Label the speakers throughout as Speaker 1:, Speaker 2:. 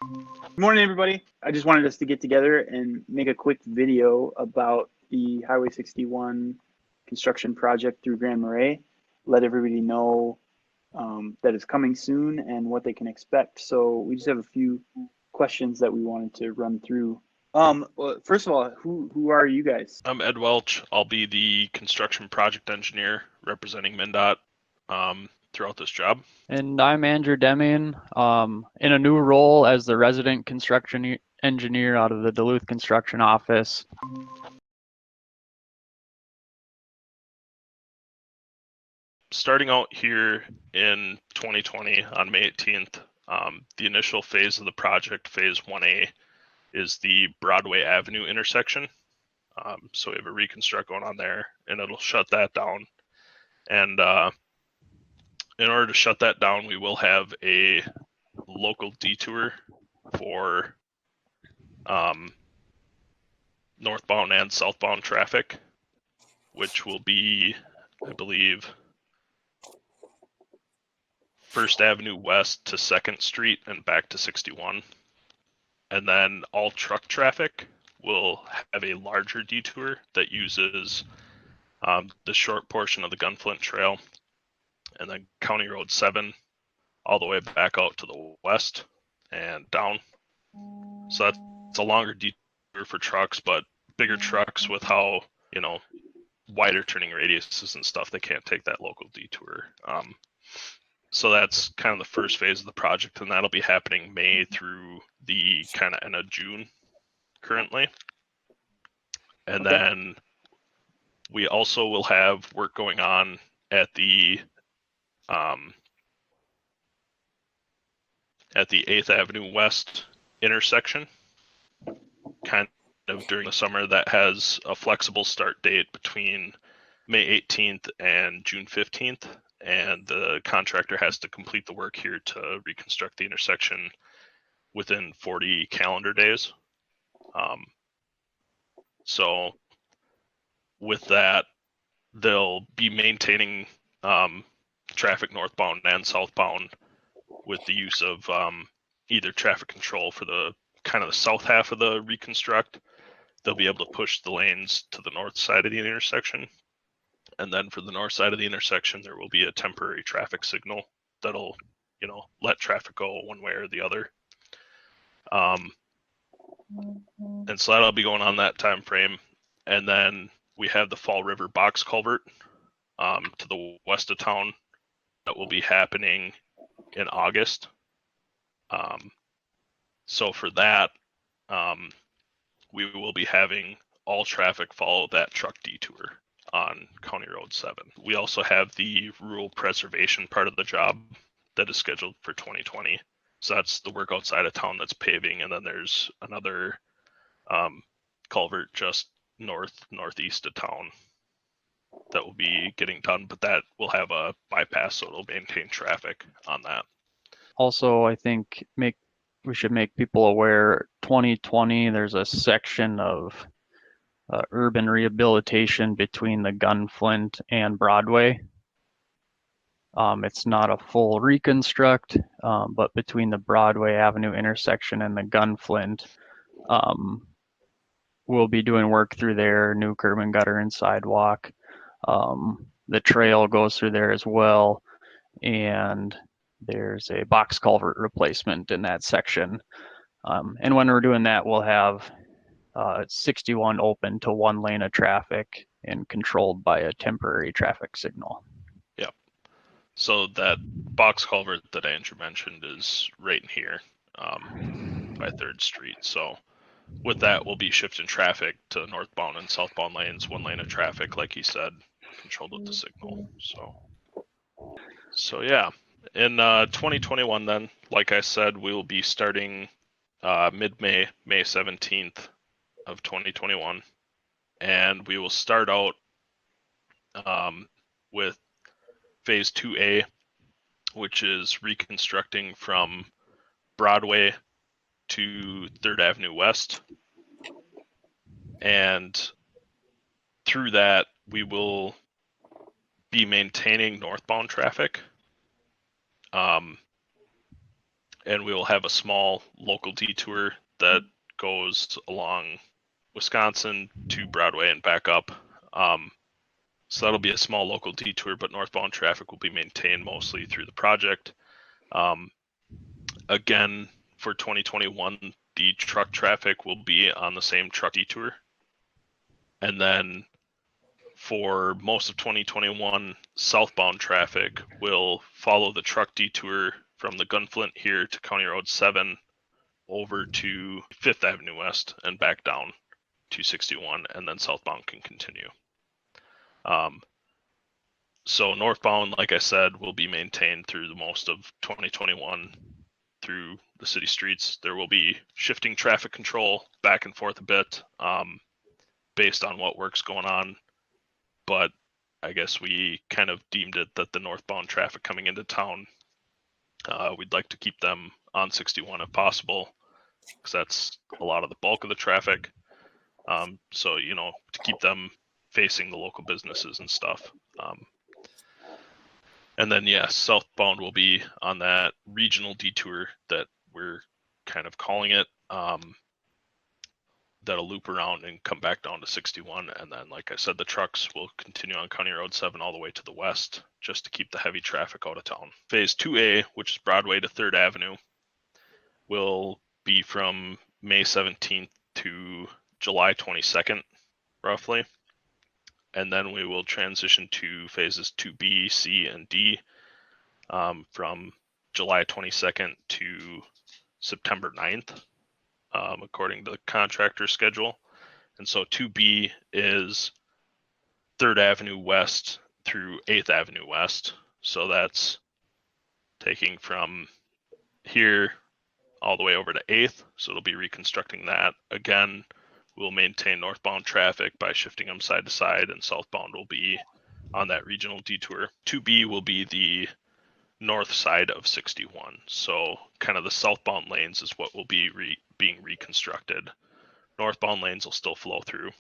Speaker 1: Good morning, everybody. I just wanted us to get together and make a quick video about the Highway 61 construction project through Grand Marais. Let everybody know that it's coming soon and what they can expect. So we just have a few questions that we wanted to run through. Well, first of all, who are you guys?
Speaker 2: I'm Ed Welch. I'll be the construction project engineer representing MnDOT throughout this job.
Speaker 3: And I'm Andrew Deming, in a new role as the resident construction engineer out of the Duluth Construction Office.
Speaker 2: Starting out here in 2020 on May 18th, the initial phase of the project, phase 1A, is the Broadway Avenue intersection. So we have a reconstruct going on there, and it'll shut that down. And in order to shut that down, we will have a local detour for northbound and southbound traffic, which will be, I believe, 1st Avenue West to 2nd Street and back to 61. And then all truck traffic will have a larger detour that uses the short portion of the Gunflint Trail and then County Road 7 all the way back out to the west and down. So that's a longer detour for trucks, but bigger trucks with how, wider turning radiuses and stuff, they can't take that local detour. So that's kind of the first phase of the project, and that'll be happening May through the kind of end of June currently. And then we also will have work going on at the 8th Avenue West intersection, kind of during the summer, that has a flexible start date between May 18th and June 15th. And the contractor has to complete the work here to reconstruct the intersection within 40 calendar days. So with that, they'll be maintaining traffic northbound and southbound with the use of either traffic control for the kind of the south half of the reconstruct. They'll be able to push the lanes to the north side of the intersection. And then for the north side of the intersection, there will be a temporary traffic signal that'll, let traffic go one way or the other. And so that'll be going on that time frame. And then we have the Fall River box culvert to the west of town that will be happening in August. So for that, we will be having all traffic follow that truck detour on County Road 7. We also have the rural preservation part of the job that is scheduled for 2020. So that's the work outside of town that's paving, and then there's another culvert just northeast of town that will be getting done, but that will have a bypass, so it'll maintain traffic on that.
Speaker 3: Also, I think we should make people aware, 2020, there's a section of urban rehabilitation between the Gunflint and Broadway. It's not a full reconstruct, but between the Broadway Avenue intersection and the Gunflint, we'll be doing work through there, new curb and gutter and sidewalk. The trail goes through there as well, and there's a box culvert replacement in that section. And when we're doing that, we'll have 61 open to one lane of traffic and controlled by a temporary traffic signal.
Speaker 2: Yep. So that box culvert that Andrew mentioned is right in here by 3rd Street. So with that, we'll be shifting traffic to northbound and southbound lanes, one lane of traffic, like he said, controlled with the signal. So yeah. In 2021 then, like I said, we will be starting mid-May, May 17th of 2021. And we will start out with phase 2A, which is reconstructing from Broadway to 3rd Avenue West. And through that, we will be maintaining northbound traffic. and we will have a small local detour that goes along Wisconsin to Broadway and back up. So that'll be a small local detour, but northbound traffic will be maintained mostly through the project. Again, for 2021, the truck traffic will be on the same truck detour. And then for most of 2021, southbound traffic will follow the truck detour from the Gunflint here to County Road 7 over to 5th Avenue West and back down to 61, and then southbound can continue. So northbound, like I said, will be maintained through the most of 2021 through the city streets. There will be shifting traffic control back and forth a bit based on what work's going on. But I guess we kind of deemed it that the northbound traffic coming into town, we'd like to keep them on 61 if possible, because that's a lot of the bulk of the traffic. So, you know, to keep them facing the local businesses and stuff. And then, yeah, southbound will be on that regional detour that we're kind of calling it. That'll loop around and come back down to 61. And then, like I said, the trucks will continue on County Road 7 all the way to the west, just to keep the heavy traffic out of town. Phase 2A, which is Broadway to 3rd Avenue, will be from May 17th to July 22nd, roughly. And then we will transition to phases 2B, C, and D from July 22nd to September 9th, according to the contractor schedule. And so 2B is 3rd Avenue West through 8th Avenue West. So that's taking from here all the way over to 8th. So it'll be reconstructing that. Again, we'll maintain northbound traffic by shifting them side to side, and southbound will be on that regional detour. 2B will be the north side of 61. So kind of the southbound lanes is what will be being reconstructed. Northbound lanes will still flow through.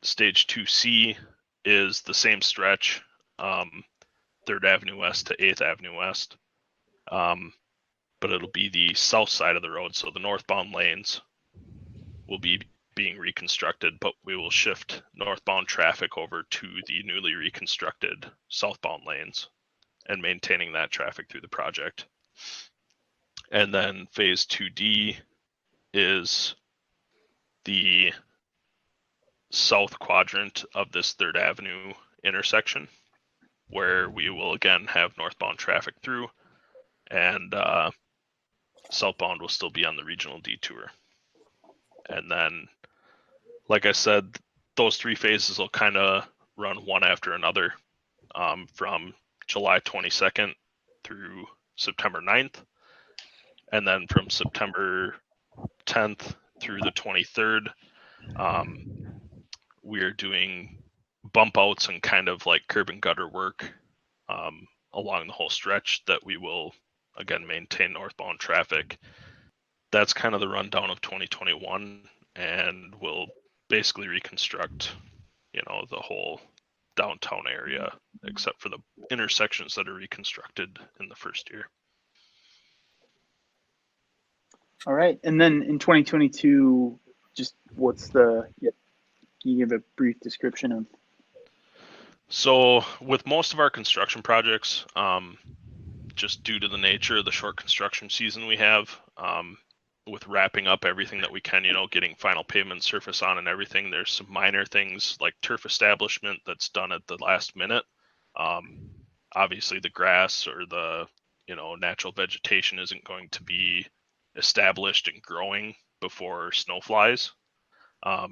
Speaker 2: Stage 2C is the same stretch, 3rd Avenue West to 8th Avenue West. But it'll be the south side of the road. So the northbound lanes will be being reconstructed, but we will shift northbound traffic over to the newly reconstructed southbound lanes and maintaining that traffic through the project. And then phase 2D is the south quadrant of this 3rd Avenue intersection, where we will again have northbound traffic through, and southbound will still be on the regional detour. And then, like I said, those 3 phases will kind of run one after another from July 22nd through September 9th. And then from September 10th through the 23rd, we are doing bump outs and kind of like curb and gutter work along the whole stretch that we will, again, maintain northbound traffic. That's kind of the rundown of 2021, and we'll basically reconstruct, you know, the whole downtown area, except for the intersections that are reconstructed in the first year.
Speaker 1: All right. And then in 2022, just what's can you give a brief description of?
Speaker 2: So with most of our construction projects, just due to the nature of the short construction season we have, with wrapping up everything that we can, you know, getting final pavement surface on and everything, there's some minor things like turf establishment that's done at the last minute. Obviously the grass or the, you know, natural vegetation isn't going to be established and growing before snow flies.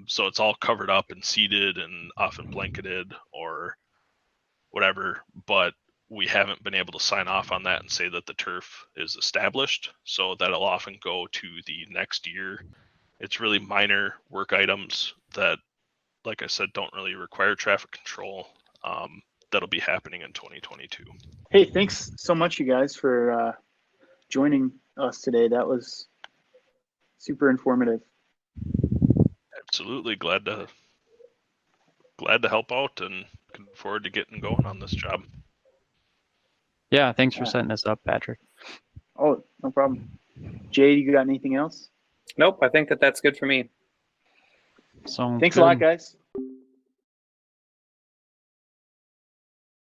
Speaker 2: So it's all covered up and seeded and often blanketed or whatever, but we haven't been able to sign off on that and say that the turf is established. So that'll often go to the next year. It's really minor work items that, like I said, don't really require traffic control. That'll be happening in 2022.
Speaker 1: Hey, thanks so much, you guys, for joining us today. That was super informative.
Speaker 2: Absolutely glad to help out, and looking forward to getting going on this job.
Speaker 3: Yeah, thanks for setting this up, Patrick.
Speaker 1: Oh, no problem. Jay, you got anything else?
Speaker 4: Nope, I think that's good for me.
Speaker 3: So
Speaker 1: Thanks a lot, guys.